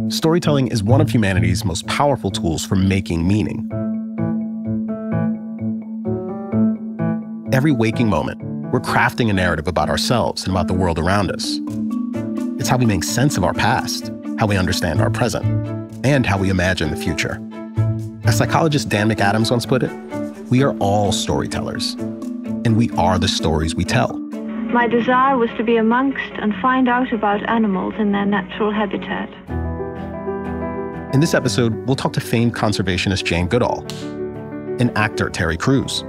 Storytelling is one of humanity's most powerful tools for making meaning. Every waking moment, we're crafting a narrative about ourselves and about the world around us. It's how we make sense of our past, how we understand our present, and how we imagine the future. As psychologist Dan McAdams once put it, we are all storytellers, and we are the stories we tell. My desire was to be amongst and find out about animals in their natural habitat. In this episode, we'll talk to famed conservationist Jane Goodall and actor Terry Crews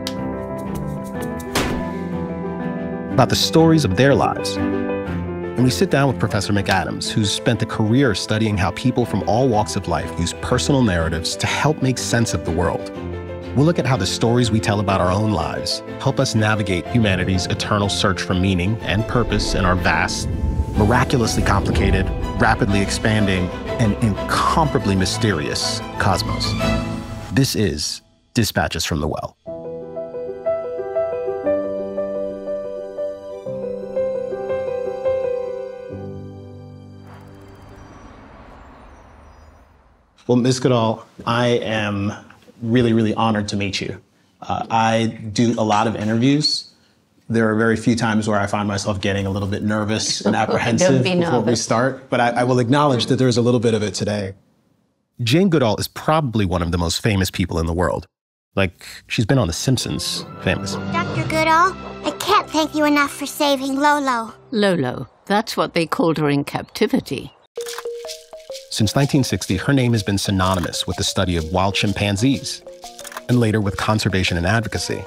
about the stories of their lives. And we sit down with Professor McAdams, who's spent a career studying how people from all walks of life use personal narratives to help make sense of the world. We'll look at how the stories we tell about our own lives help us navigate humanity's eternal search for meaning and purpose in our vast, miraculously complicated, rapidly expanding, and incomparably mysterious cosmos. This is Dispatches from the Well. Well, Ms. Goodall, I am really honored to meet you. I do a lot of interviews. There are very few times where I find myself getting a little bit nervous and apprehensive before we start, but I will acknowledge that there's a little bit of it today. Jane Goodall is probably one of the most famous people in the world. Like, she's been on The Simpsons famous. Dr. Goodall, I can't thank you enough for saving Lolo. Lolo, that's what they called her in captivity. Since 1960, her name has been synonymous with the study of wild chimpanzees, and later with conservation and advocacy.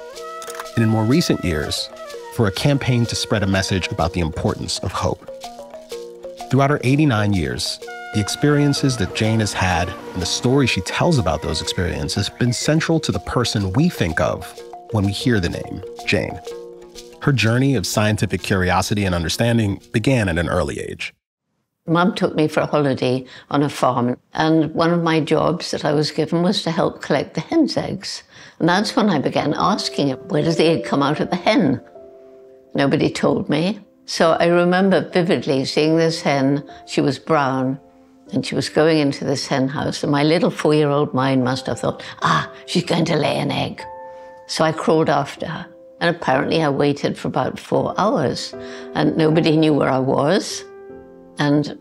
And in more recent years, for a campaign to spread a message about the importance of hope. Throughout her 89 years, the experiences that Jane has had and the stories she tells about those experiences have been central to the person we think of when we hear the name Jane. Her journey of scientific curiosity and understanding began at an early age. Mum took me for a holiday on a farm, and one of my jobs that I was given was to help collect the hen's eggs. And that's when I began asking it, where does the egg come out of the hen? Nobody told me. So I remember vividly seeing this hen. She was brown, and she was going into this hen house, and my little 4-year-old mind must have thought, she's going to lay an egg. So I crawled after her, and apparently I waited for about 4 hours, and nobody knew where I was. And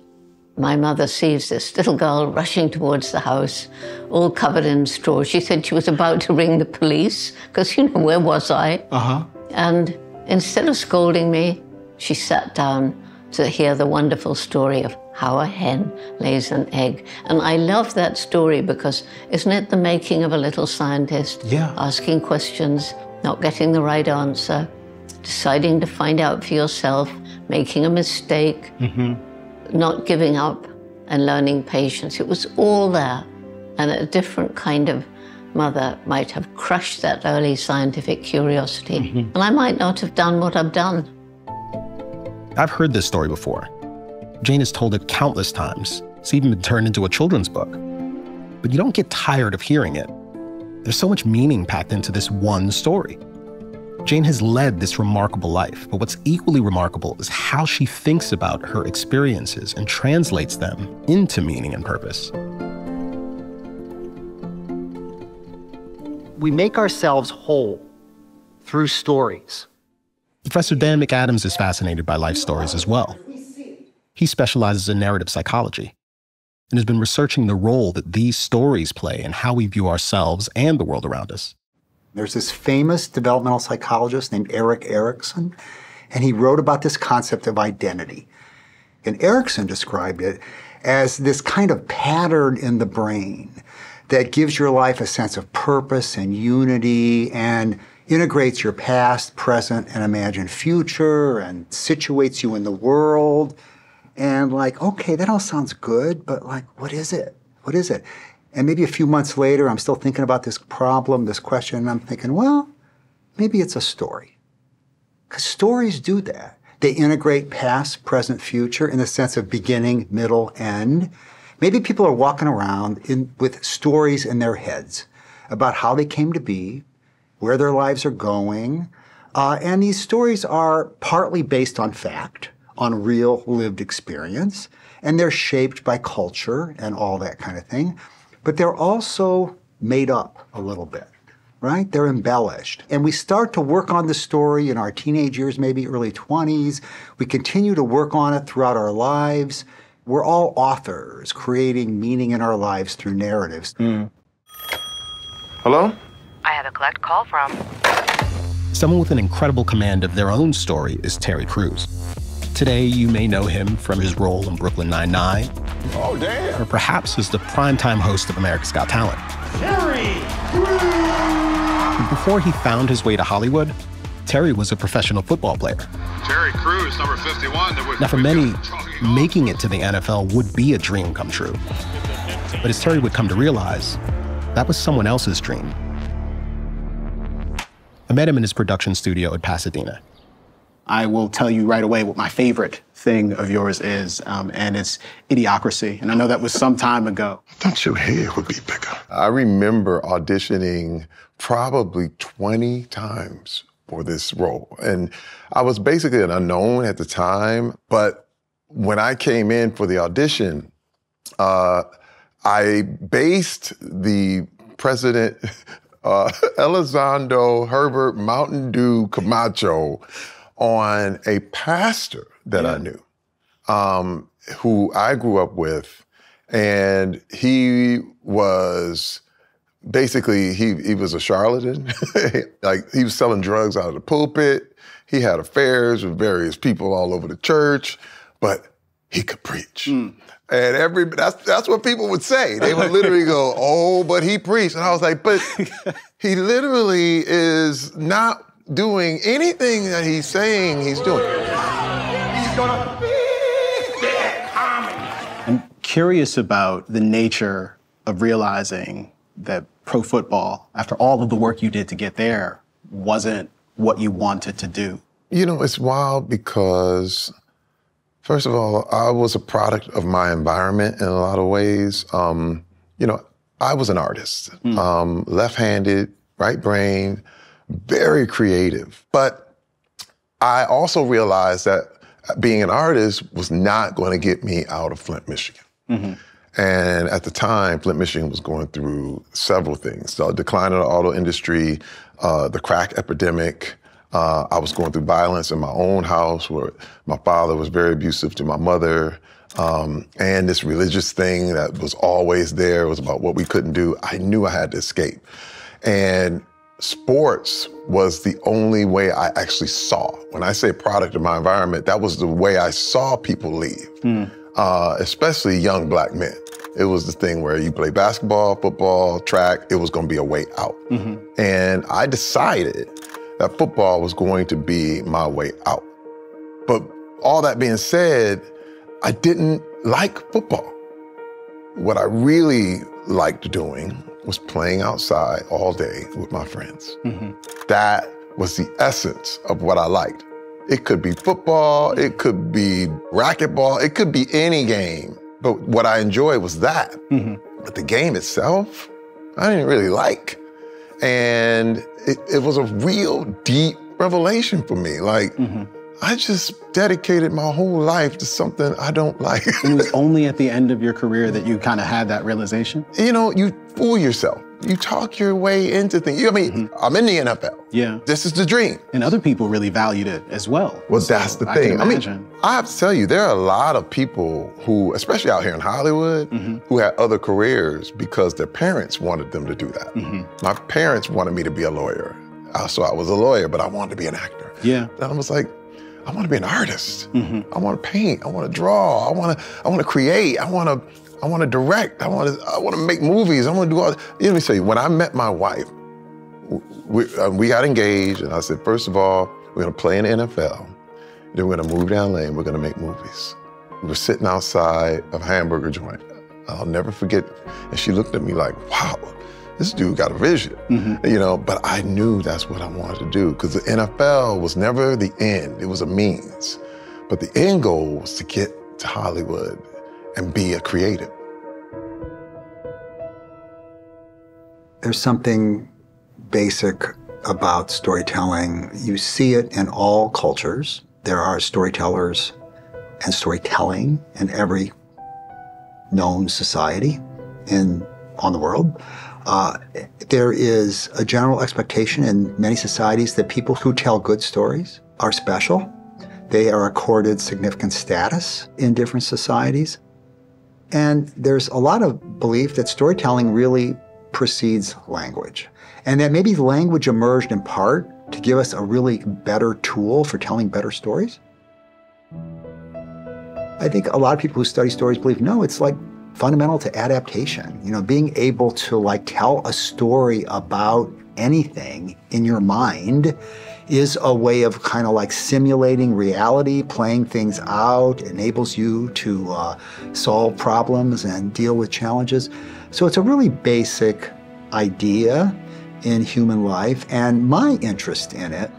my mother sees this little girl rushing towards the house, all covered in straw. She said she was about to ring the police, because, where was I? And instead of scolding me, she sat down to hear the wonderful story of how a hen lays an egg. And I love that story because isn't it the making of a little scientist? Yeah. Asking questions, not getting the right answer, deciding to find out for yourself, making a mistake, not giving up and learning patience. It was all there. And a different kind of mother might have crushed that early scientific curiosity. And I might not have done what I've done. I've heard this story before. Jane has told it countless times. It's even been turned into a children's book. But you don't get tired of hearing it. There's so much meaning packed into this one story. Jane has led this remarkable life, but what's equally remarkable is how she thinks about her experiences and translates them into meaning and purpose. We make ourselves whole through stories. Professor Dan McAdams is fascinated by life stories as well. He specializes in narrative psychology and has been researching the role that these stories play in how we view ourselves and the world around us. There's this famous developmental psychologist named Erik Erikson, and he wrote about this concept of identity. And Erikson described it as this kind of pattern in the brain that gives your life a sense of purpose and unity and integrates your past, present, and imagined future and situates you in the world. And okay, that all sounds good, but what is it? What is it? And maybe a few months later, I'm still thinking about this problem, this question, and I'm thinking, well, maybe it's a story. Because stories do that. They integrate past, present, future in the sense of beginning, middle, end. Maybe people are walking around with stories in their heads about how they came to be, where their lives are going. And these stories are partly based on fact, on real lived experience, and they're shaped by culture and all that kind of thing. But they're also made up a little bit, right? They're embellished. And we start to work on the story in our teenage years, maybe early 20s. We continue to work on it throughout our lives. We're all authors, creating meaning in our lives through narratives. Hello? I have a collect call from... Someone with an incredible command of their own story is Terry Crews. Today, you may know him from his role in Brooklyn Nine-Nine. Oh, damn. Or perhaps as the primetime host of America's Got Talent. Terry Crews! Before he found his way to Hollywood, Terry was a professional football player. Terry Crews, number 51. Now, for many, making it to the NFL would be a dream come true. But as Terry would come to realize, that was someone else's dream. I met him in his production studio at Pasadena. I will tell you right away what my favorite thing of yours is, and it's Idiocracy. And I know that was some time ago. I thought your hair would be bigger. I remember auditioning probably 20 times for this role. And I was basically an unknown at the time, but when I came in for the audition, I based the President Elizondo Herbert Mountain Dew Camacho on a pastor that I knew, who I grew up with. And he was basically, he was a charlatan. Like, he was selling drugs out of the pulpit. He had affairs with various people all over the church, but he could preach. And that's what people would say. They would literally go, oh, but he preached. And I was like, but he literally is not doing anything that he's saying he's doing. He's gonna be that comedy. I'm curious about the nature of realizing that pro football, after all of the work you did to get there, wasn't what you wanted to do. You know, it's wild because, first of all, I was a product of my environment in a lot of ways. You know, I was an artist, left-handed, right brain, very creative. But I also realized that being an artist was not going to get me out of Flint, Michigan. And at the time, Flint, Michigan was going through several things. The decline of the auto industry, the crack epidemic. I was going through violence in my own house where my father was very abusive to my mother. And this religious thing that was always there was about what we couldn't do. I knew I had to escape. And sports was the only way I actually saw. When I say product of my environment, that was the way I saw people leave, especially young black men. It was the thing where you play basketball, football, track, it was gonna be a way out. And I decided that football was going to be my way out. But all that being said, I didn't like football. What I really liked doing was playing outside all day with my friends. That was the essence of what I liked. It could be football, it could be racquetball, it could be any game. But what I enjoyed was that. But the game itself, I didn't really like. And it was a real deep revelation for me. Like, I just dedicated my whole life to something I don't like. It was only at the end of your career that you kind of had that realization? You know, you fool yourself. You talk your way into things. I mean, I'm in the NFL. Yeah. This is the dream. And other people really valued it as well. Well, that's the thing. I mean, I have to tell you, there are a lot of people who, especially out here in Hollywood, who had other careers because their parents wanted them to do that. My parents wanted me to be a lawyer. So I was a lawyer, but I wanted to be an actor. Yeah. And I was like, I want to be an artist. I want to paint. I want to draw. I want to create. I want to direct. I want to make movies. I want to do all. Let me tell you, when I met my wife, we got engaged, and I said, first of all, we're going to play in the NFL. Then we're going to move down lane. We're going to make movies. We were sitting outside of a hamburger joint. I'll never forget. And she looked at me like, wow, this dude got a vision, you know, but I knew that's what I wanted to do because the NFL was never the end, it was a means. But the end goal was to get to Hollywood and be a creative. There's something basic about storytelling. You see it in all cultures. There are storytellers and storytelling in every known society on the world. There is a general expectation in many societies that people who tell good stories are special. They are accorded significant status in different societies. And there's a lot of belief that storytelling really precedes language. And that maybe language emerged in part to give us a really better tool for telling better stories. I think a lot of people who study stories believe, no, it's like fundamental to adaptation. You know, being able to like tell a story about anything in your mind is a way of kind of like simulating reality, playing things out, enables you to solve problems and deal with challenges. So it's a really basic idea in human life, and my interest in it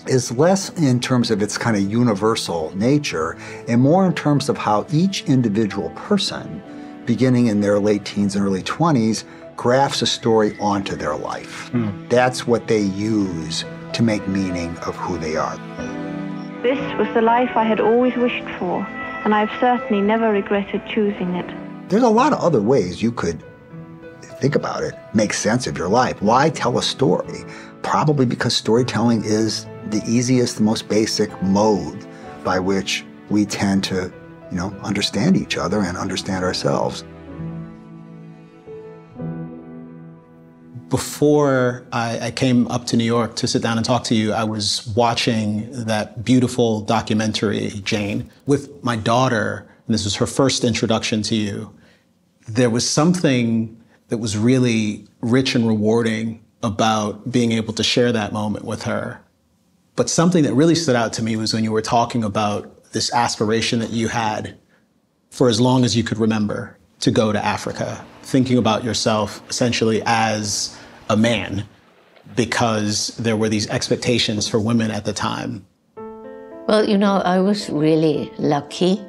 is less in terms of its kind of universal nature and more in terms of how each individual person, beginning in their late teens and early 20s, grafts a story onto their life. That's what they use to make meaning of who they are. This was the life I had always wished for, and I've certainly never regretted choosing it. There's a lot of other ways you could think about it, make sense of your life. Why tell a story? Probably because storytelling is the easiest, the most basic mode by which we tend to, understand each other and understand ourselves. Before I came up to New York to sit down and talk to you, I was watching that beautiful documentary, Jane, with my daughter, and this was her first introduction to you. There was something that was really rich and rewarding about being able to share that moment with her. But something that really stood out to me was when you were talking about this aspiration that you had for as long as you could remember to go to Africa, thinking about yourself essentially as a man, because there were these expectations for women at the time. Well, I was really lucky.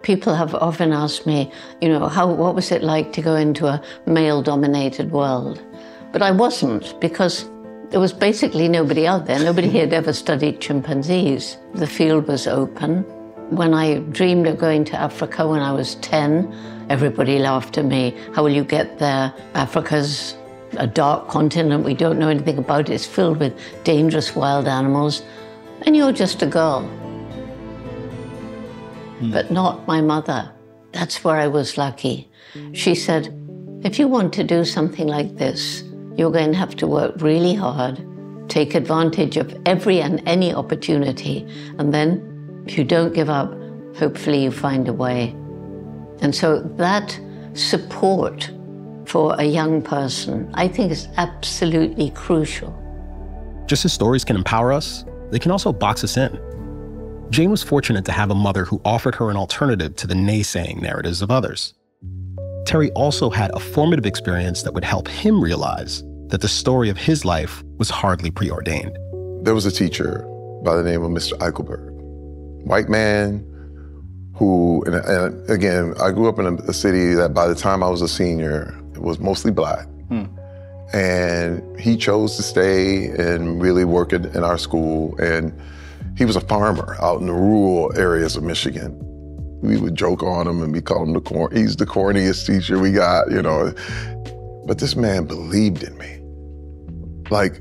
People have often asked me, what was it like to go into a male-dominated world? But I wasn't, because there was basically nobody out there. Nobody had ever studied chimpanzees. The field was open. When I dreamed of going to Africa when I was 10, everybody laughed at me. How will you get there? Africa's a dark continent. We don't know anything about it. It's filled with dangerous wild animals. And you're just a girl. But not my mother. That's where I was lucky. She said, if you want to do something like this, you're going to have to work really hard, take advantage of every and any opportunity, and then, if you don't give up, hopefully you find a way. And so that support for a young person, I think, is absolutely crucial. Just as stories can empower us, they can also box us in. Jane was fortunate to have a mother who offered her an alternative to the naysaying narratives of others. Terry also had a formative experience that would help him realize that the story of his life was hardly preordained. There was a teacher by the name of Mr. Eichelberg, white man who, and again, I grew up in a city that by the time I was a senior, it was mostly Black. And he chose to stay and really work in our school. And he was a farmer out in the rural areas of Michigan. We would joke on him and we call him he's the corniest teacher we got, But this man believed in me. Like,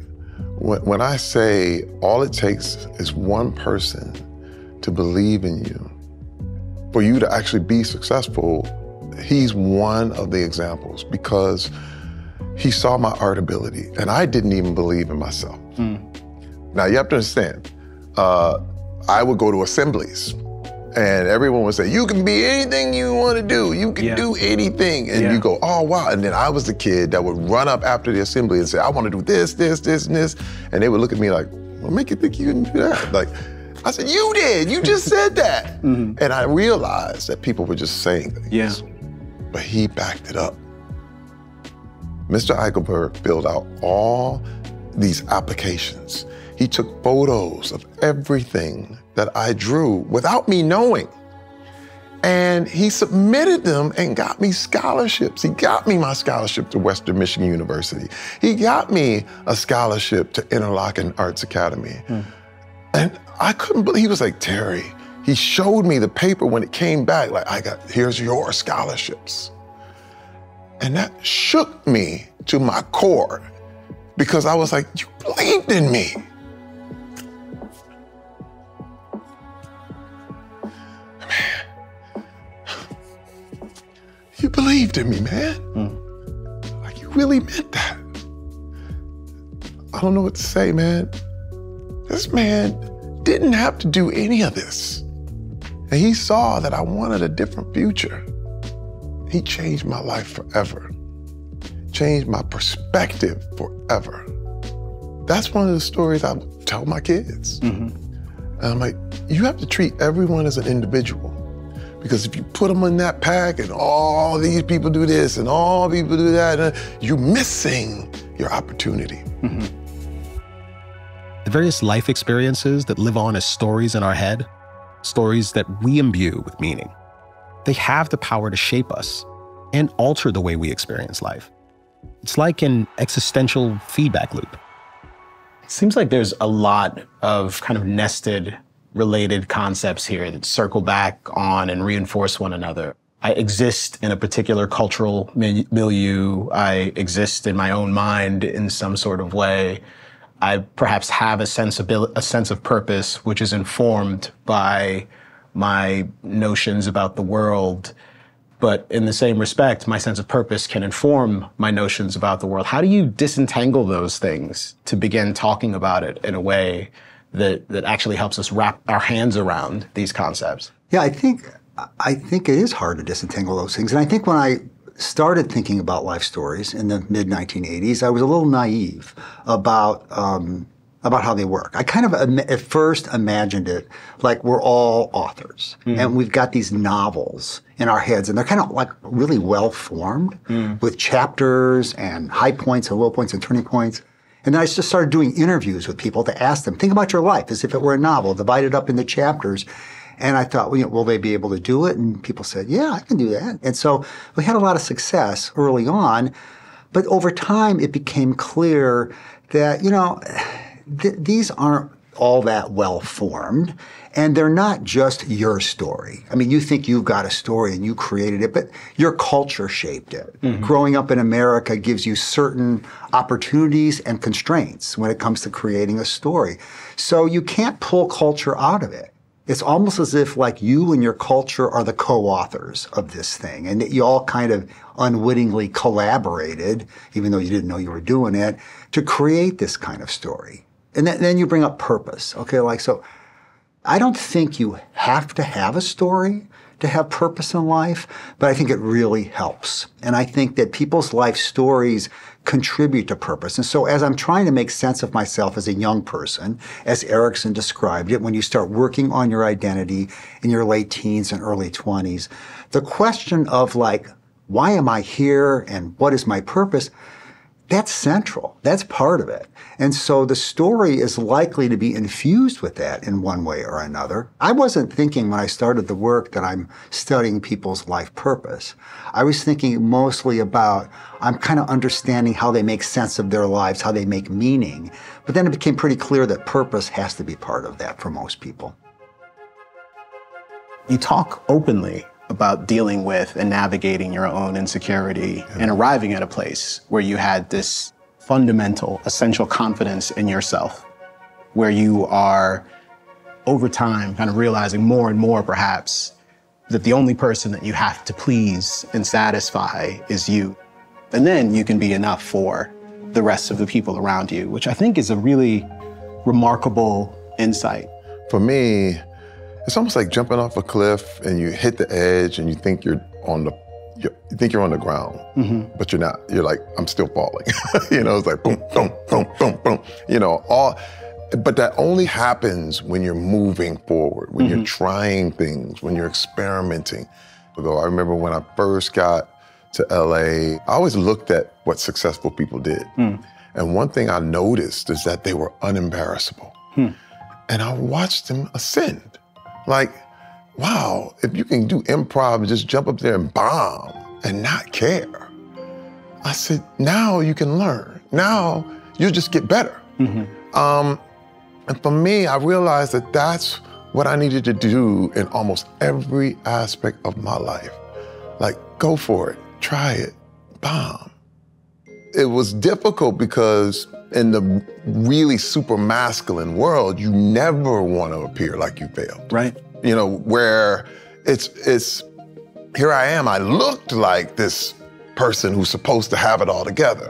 when I say all it takes is one person to believe in you, for you to actually be successful, he's one of the examples, because he saw my art ability and I didn't even believe in myself. Now you have to understand, I would go to assemblies and everyone would say, you can be anything you want to do. You can do anything. And you go, oh, wow. And then I was the kid that would run up after the assembly and say, I want to do this, this, this, and this. And they would look at me like, what make you think you can do that? Like, I said, you did. You just said that. And I realized that people were just saying things. But he backed it up. Mr. Eichelberg filled out all these applications. He took photos of everything that I drew without me knowing. And he submitted them and got me scholarships. He got me my scholarship to Western Michigan University. He got me a scholarship to Interlochen Arts Academy. And I couldn't believe, he was like, Terry, He showed me the paper when it came back, like, here's your scholarships. And that shook me to my core because I was like, you believed in me. Man, you believed in me, man. Like, you really meant that. I don't know what to say, man. This man didn't have to do any of this. And he saw that I wanted a different future. He changed my life forever. Changed my perspective forever. That's one of the stories I tell my kids. And I'm like, you have to treat everyone as an individual. Because if you put them in that pack and all these people do this and all people do that, you're missing your opportunity. The various life experiences that live on as stories in our head, stories that we imbue with meaning, they have the power to shape us and alter the way we experience life. It's like an existential feedback loop. It seems like there's a lot of kind of nested related concepts here that circle back on and reinforce one another. I exist in a particular cultural milieu. I exist in my own mind in some sort of way. I perhaps have a sense of purpose, which is informed by my notions about the world. But in the same respect, my sense of purpose can inform my notions about the world. How do you disentangle those things to begin talking about it in a way that actually helps us wrap our hands around these concepts? Yeah, I think it is hard to disentangle those things. And I think when I started thinking about life stories in the mid-1980s, I was a little naive about how they work. I kind of at first imagined it like we're all authors and we've got these novels in our heads and they're kind of like really well formed with chapters and high points and low points and turning points. And then I just started doing interviews with people to ask them, think about your life as if it were a novel, divided up into chapters. And I thought, well, will they be able to do it? And people said, yeah, I can do that. And so we had a lot of success early on. But over time, it became clear that, these aren't all that well formed. And they're not just your story. I mean, you think you've got a story and you created it, but your culture shaped it. Growing up in America gives you certain opportunities and constraints when it comes to creating a story. So you can't pull culture out of it. It's almost as if like you and your culture are the co-authors of this thing and that you all kind of unwittingly collaborated, even though you didn't know you were doing it, to create this kind of story. And then you bring up purpose. Okay, so I don't think you have to have a story to have purpose in life, but I think it really helps. And I think that people's life stories contribute to purpose. And so as I'm trying to make sense of myself as a young person, as Erickson described it, when you start working on your identity in your late teens and early 20s, the question of why am I here and what is my purpose? That's central. That's part of it. And so the story is likely to be infused with that in one way or another. I wasn't thinking when I started the work that I'm studying people's life purpose. I was thinking mostly about, I'm kind of understanding how they make sense of their lives, how they make meaning. But then it became pretty clear that purpose has to be part of that for most people. You talk openly about dealing with and navigating your own insecurity and arriving at a place where you had this fundamental, essential confidence in yourself, where you are, over time, kind of realizing more and more, perhaps, that the only person that you have to please and satisfy is you. And then you can be enough for the rest of the people around you, which I think is a really remarkable insight. For me, it's almost like jumping off a cliff and you hit the edge and you think you're on the ground, but you're not. You're like, I'm still falling. It's like boom, boom, boom, boom, boom. But that only happens when you're moving forward, when you're trying things, when you're experimenting. I remember when I first got to LA, I always looked at what successful people did. And one thing I noticed is that they were unembarrassable. And I watched them ascend. Like, wow, if you can do improv and just jump up there and bomb and not care. I said, now you can learn. Now you'll just get better. And for me, I realized that that's what I needed to do in almost every aspect of my life. Like, go for it, try it, bomb. It was difficult because in the really super masculine world, you never want to appear like you failed. Right. You know, where it's here I am, I looked like this person who's supposed to have it all together.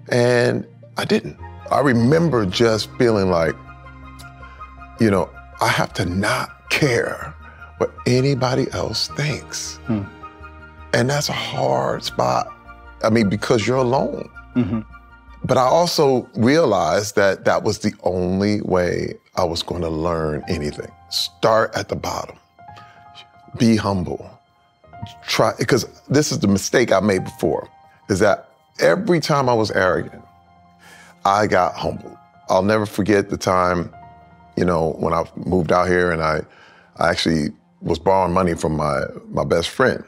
And I didn't. I remember just feeling like, you know, I have to not care what anybody else thinks. And that's a hard spot. I mean, because you're alone. But I also realized that that was the only way I was going to learn anything. Start at the bottom. Be humble. Try, because this is the mistake I made before, is that every time I was arrogant, I got humbled. I'll never forget the time, you know, when I moved out here and I actually was borrowing money from my best friend,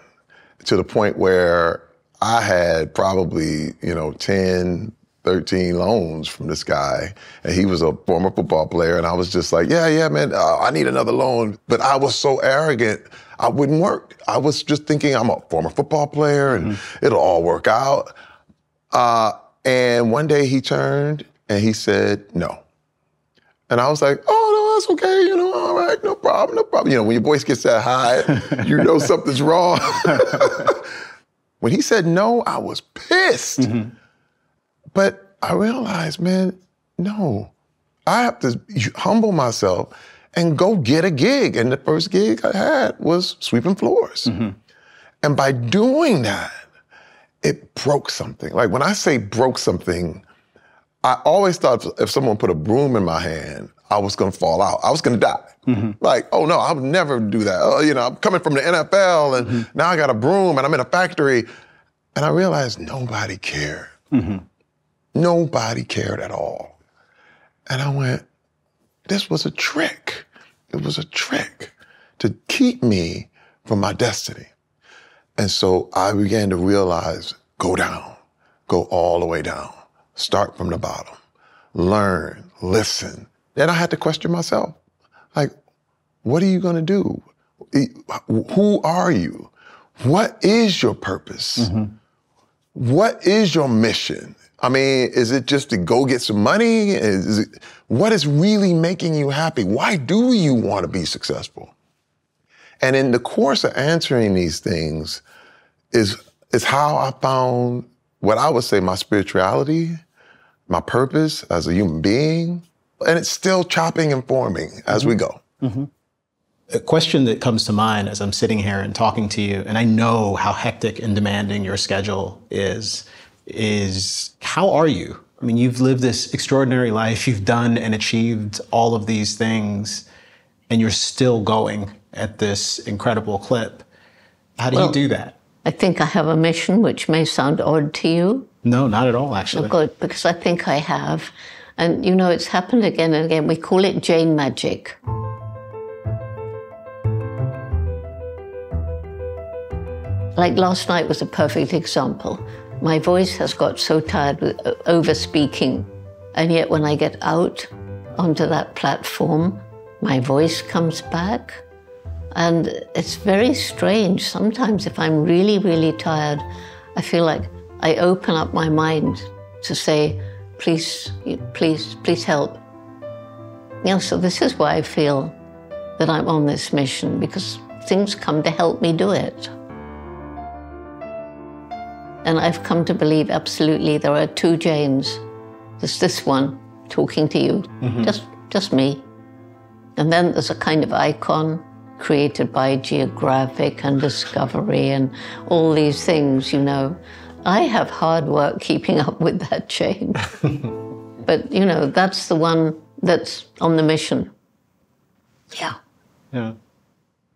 to the point where I had probably, you know, 10, 13 loans from this guy, and he was a former football player, and I was just like, yeah, man, I need another loan. But I was so arrogant, I wouldn't work. I was just thinking I'm a former football player, and it'll all work out. And one day he turned and he said, no. And I was like, oh, no, that's okay, you know, all right, no problem, no problem. You know, when your voice gets that high, you know something's wrong. When he said no, I was pissed. But I realized, man, no, I have to humble myself and go get a gig. And the first gig I had was sweeping floors. And by doing that, it broke something. Like, when I say broke something, I always thought if someone put a broom in my hand, I was gonna fall out. I was gonna die. Like, oh no, I would never do that. Oh, you know, I'm coming from the NFL and now I got a broom and I'm in a factory. And I realized nobody cared. Nobody cared at all. And I went, this was a trick. It was a trick to keep me from my destiny. And so I began to realize, go down, go all the way down, start from the bottom, learn, listen. Then I had to question myself. Like, what are you gonna do? Who are you? What is your purpose? What is your mission? I mean, is it just to go get some money? What is really making you happy? Why do you want to be successful? And in the course of answering these things is how I found what I would say my spirituality, my purpose as a human being, and it's still chopping and forming as we go. A question that comes to mind as I'm sitting here and talking to you, and I know how hectic and demanding your schedule is how are you? I mean, you've lived this extraordinary life, you've done and achieved all of these things, and you're still going at this incredible clip. How do you do that? I think I have a mission, which may sound odd to you. No, not at all, actually. Oh, good, because I think I have. And, you know, it's happened again and again. We call it Jane magic. Like last night was a perfect example. My voice has got so tired with over-speaking, and yet when I get out onto that platform, my voice comes back. And it's very strange. Sometimes if I'm really, really tired, I feel like I open up my mind to say, please, please, please help. You know, so this is why I feel that I'm on this mission, because things come to help me do it. And I've come to believe absolutely there are two Janes. There's this one talking to you, just me. And then there's a kind of icon created by Geographic and Discovery and all these things, you know. I have hard work keeping up with that chain. But, you know, that's the one that's on the mission. Yeah.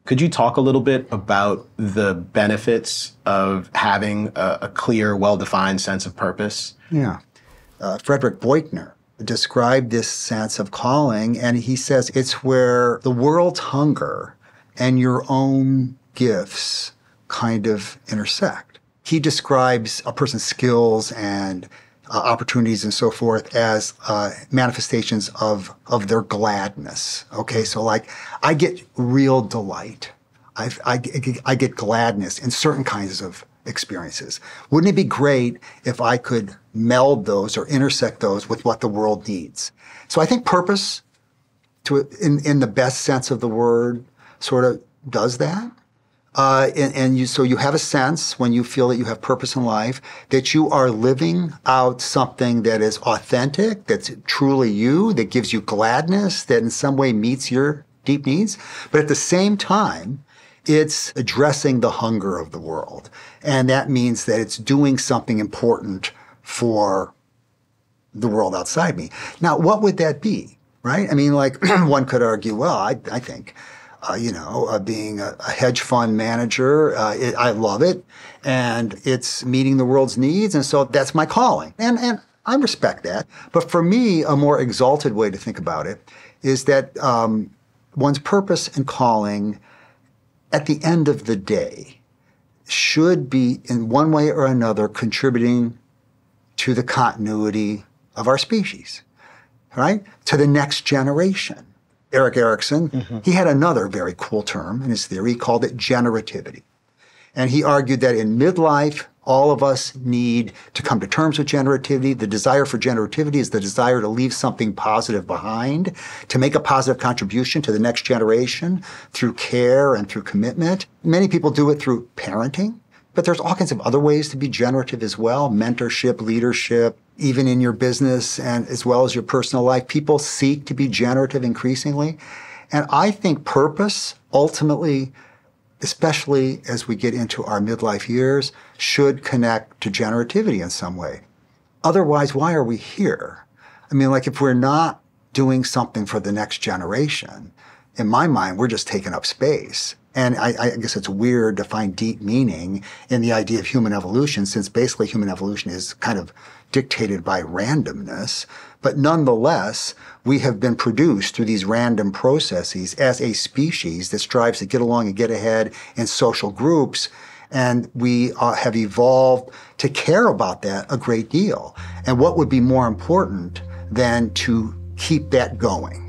Could you talk a little bit about the benefits of having a clear, well-defined sense of purpose? Yeah. Frederick Beutner described this sense of calling, and he says it's where the world's hunger and your own gifts kind of intersect. He describes a person's skills and opportunities and so forth as manifestations of their gladness. Okay, so like I get real delight. I get gladness in certain kinds of experiences. Wouldn't it be great if I could meld those or intersect those with what the world needs? So I think purpose, in the best sense of the word, sort of does that. So you have a sense when you feel that you have purpose in life that you are living out something that is authentic, that's truly you, that gives you gladness, that in some way meets your deep needs. But at the same time, it's addressing the hunger of the world. And that means that it's doing something important for the world outside me. Now, what would that be, right? I mean, like one could argue, well, I think, being a hedge fund manager, I love it. And it's meeting the world's needs. And so that's my calling. And I respect that. But for me, a more exalted way to think about it is that one's purpose and calling at the end of the day should be in one way or another contributing to the continuity of our species, right? To the next generation. Erik Erikson, he had another very cool term in his theory. He called it generativity. And he argued that in midlife, all of us need to come to terms with generativity. The desire for generativity is the desire to leave something positive behind, to make a positive contribution to the next generation through care and through commitment. Many people do it through parenting, but there's all kinds of other ways to be generative as well. Mentorship, leadership, even in your business and as well as your personal life. People seek to be generative increasingly. And I think purpose ultimately, especially as we get into our midlife years, should connect to generativity in some way. Otherwise, why are we here? I mean, like if we're not doing something for the next generation, in my mind, we're just taking up space. And I guess it's weird to find deep meaning in the idea of human evolution, since basically human evolution is kind of dictated by randomness. But nonetheless, we have been produced through these random processes as a species that strives to get along and get ahead in social groups. And we have evolved to care about that a great deal. And what would be more important than to keep that going?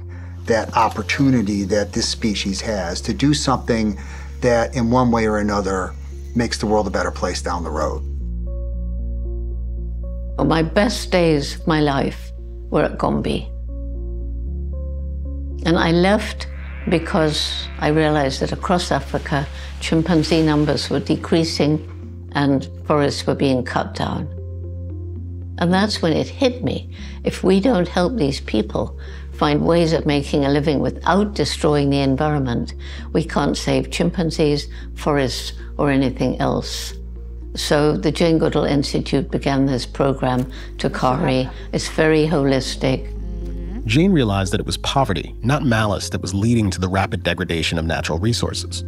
That opportunity that this species has to do something that in one way or another makes the world a better place down the road. Well, my best days of my life were at Gombe. And I left because I realized that across Africa, chimpanzee numbers were decreasing and forests were being cut down. And that's when it hit me. If we don't help these people find ways of making a living without destroying the environment, we can't save chimpanzees, forests, or anything else. So the Jane Goodall Institute began this program, Tukari. It's very holistic. Jane realized that it was poverty, not malice, that was leading to the rapid degradation of natural resources.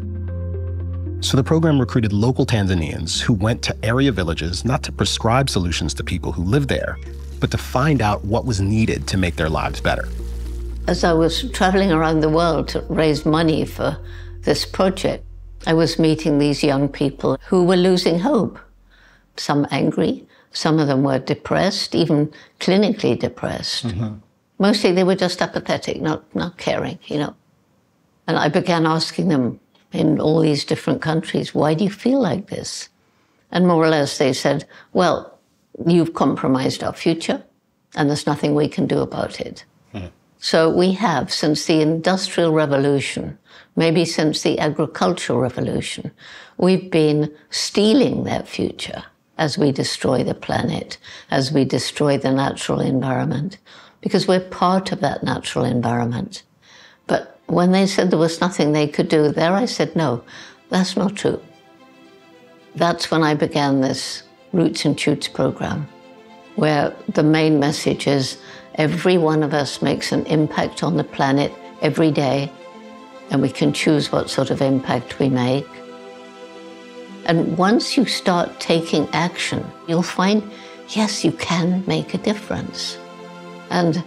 So the program recruited local Tanzanians who went to area villages not to prescribe solutions to people who lived there, but to find out what was needed to make their lives better. As I was traveling around the world to raise money for this project, I was meeting these young people who were losing hope. Some angry, some of them were depressed, even clinically depressed. Mostly they were just apathetic, not caring, And I began asking them in all these different countries, why do you feel like this? And more or less they said, well, you've compromised our future and there's nothing we can do about it. So we have, since the Industrial Revolution, maybe since the Agricultural Revolution, we've been stealing that future as we destroy the planet, as we destroy the natural environment, because we're part of that natural environment. But when they said there was nothing they could do there, I said, no, that's not true. That's when I began this Roots and Shoots program, where the main message is every one of us makes an impact on the planet every day, and we can choose what sort of impact we make. And once you start taking action, you'll find, yes, you can make a difference. And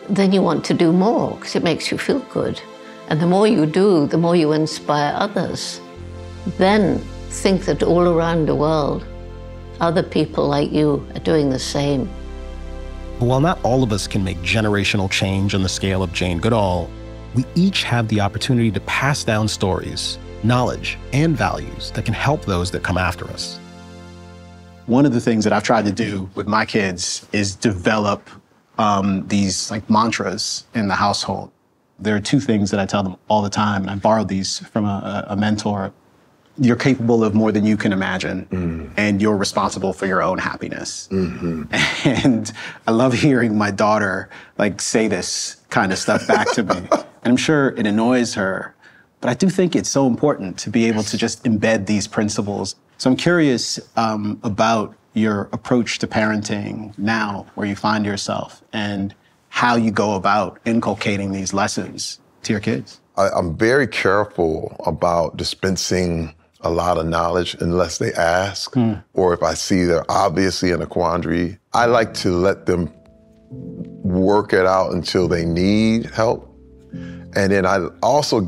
then you want to do more because it makes you feel good. And the more you do, the more you inspire others. Then think that all around the world, other people like you are doing the same. But while not all of us can make generational change on the scale of Jane Goodall, we each have the opportunity to pass down stories, knowledge, and values that can help those that come after us. One of the things that I've tried to do with my kids is develop these like mantras in the household. There are two things that I tell them all the time, and I borrowed these from a mentor. You're capable of more than you can imagine, and you're responsible for your own happiness. And I love hearing my daughter like say this kind of stuff back to me. And I'm sure it annoys her, but I do think it's so important to be able to just embed these principles. So I'm curious about your approach to parenting now, where you find yourself, and how you go about inculcating these lessons to your kids. I'm very careful about dispensing a lot of knowledge unless they ask, or if I see they're obviously in a quandary. I like to let them work it out until they need help. And then I also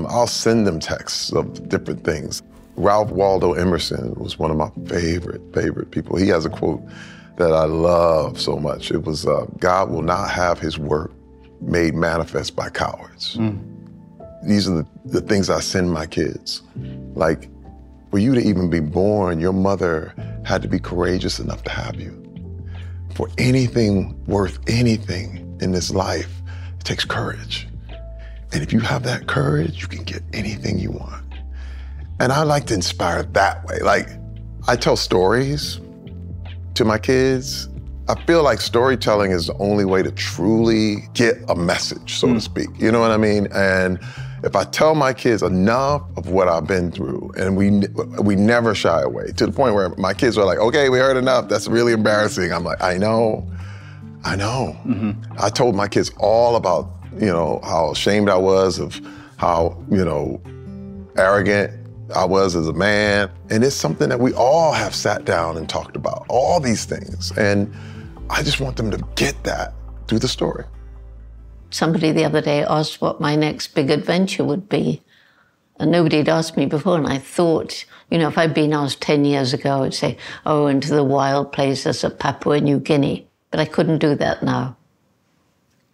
I'll send them texts of different things. Ralph Waldo Emerson was one of my favorite people. He has a quote that I love so much. It was, God will not have his work made manifest by cowards. These are the things I send my kids. Like, for you to even be born, your mother had to be courageous enough to have you. For anything worth anything in this life, it takes courage. And if you have that courage, you can get anything you want. And I like to inspire that way. Like, I tell stories to my kids. I feel like storytelling is the only way to truly get a message, so to speak. You know what I mean? And if I tell my kids enough of what I've been through, and we never shy away, to the point where my kids are like, okay, we heard enough, that's really embarrassing. I'm like, I know. I told my kids all about, how ashamed I was of how, arrogant I was as a man. And it's something that we all have sat down and talked about, all these things. And I just want them to get that through the story. Somebody the other day asked what my next big adventure would be. And nobody had asked me before. And I thought, if I'd been asked 10 years ago, I'd say, oh, into the wild places of Papua New Guinea. But I couldn't do that now.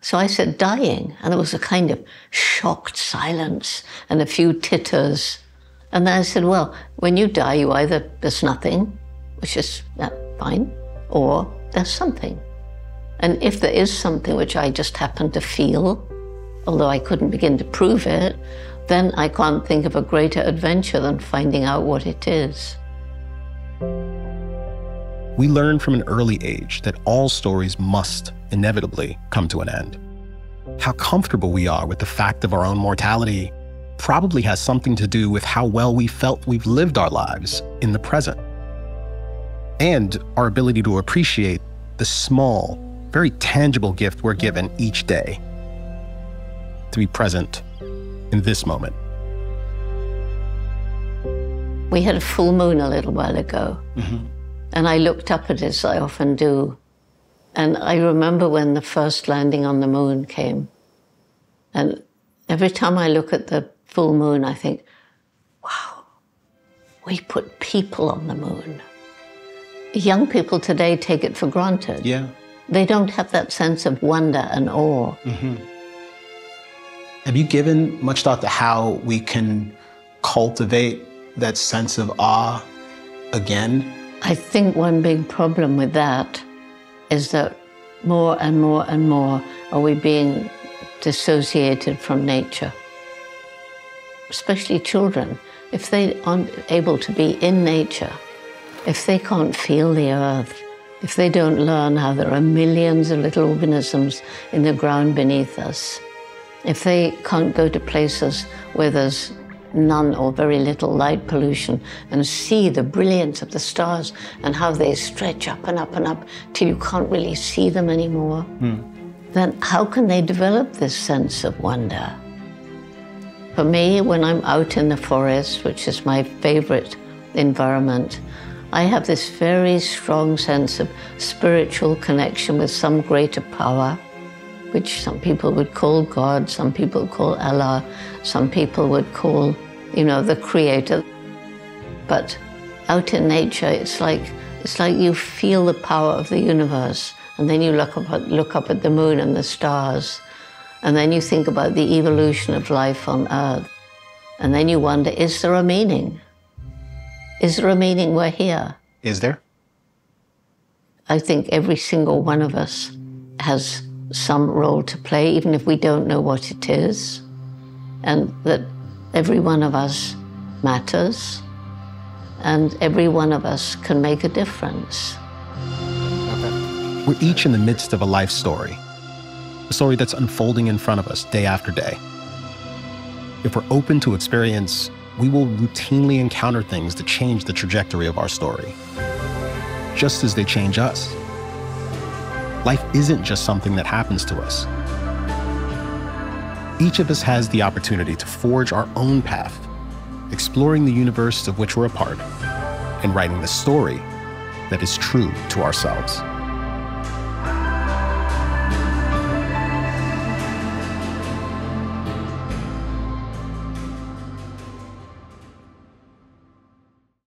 So I said dying. And there was a kind of shocked silence and a few titters. And then I said, well, when you die, you either, there's nothing, which is fine, or there's something. And if there is something which I just happen to feel, although I couldn't begin to prove it, then I can't think of a greater adventure than finding out what it is. We learn from an early age that all stories must inevitably come to an end. How comfortable we are with the fact of our own mortality probably has something to do with how well we felt we've lived our lives in the present. And our ability to appreciate the small, very tangible gift we're given each day, to be present in this moment. We had a full moon a little while ago, and I looked up at it, as I often do. And I remember when the first landing on the moon came. And every time I look at the full moon, I think, wow, we put people on the moon. Young people today take it for granted. Yeah. They don't have that sense of wonder and awe. Have you given much thought to how we can cultivate that sense of awe again? I think one big problem with that is that more and more and more are we being dissociated from nature. Especially children, if they aren't able to be in nature, if they can't feel the earth, if they don't learn how there are millions of little organisms in the ground beneath us, if they can't go to places where there's none or very little light pollution and see the brilliance of the stars and how they stretch up and up and up till you can't really see them anymore, then how can they develop this sense of wonder? For me, when I'm out in the forest, which is my favorite environment, I have this very strong sense of spiritual connection with some greater power, which some people would call God, some people call Allah, some people would call, the Creator. But out in nature, it's like you feel the power of the universe And then you look up at the moon and the stars. And then you think about the evolution of life on Earth. And then you wonder, is there a meaning? Is there a meaning we're here? Is there? I think every single one of us has some role to play, even if we don't know what it is. And that every one of us matters. And every one of us can make a difference. We're each in the midst of a life story. A story that's unfolding in front of us day after day. If we're open to experience, we will routinely encounter things that change the trajectory of our story, just as they change us. Life isn't just something that happens to us. Each of us has the opportunity to forge our own path, exploring the universe of which we're a part, and writing the story that is true to ourselves.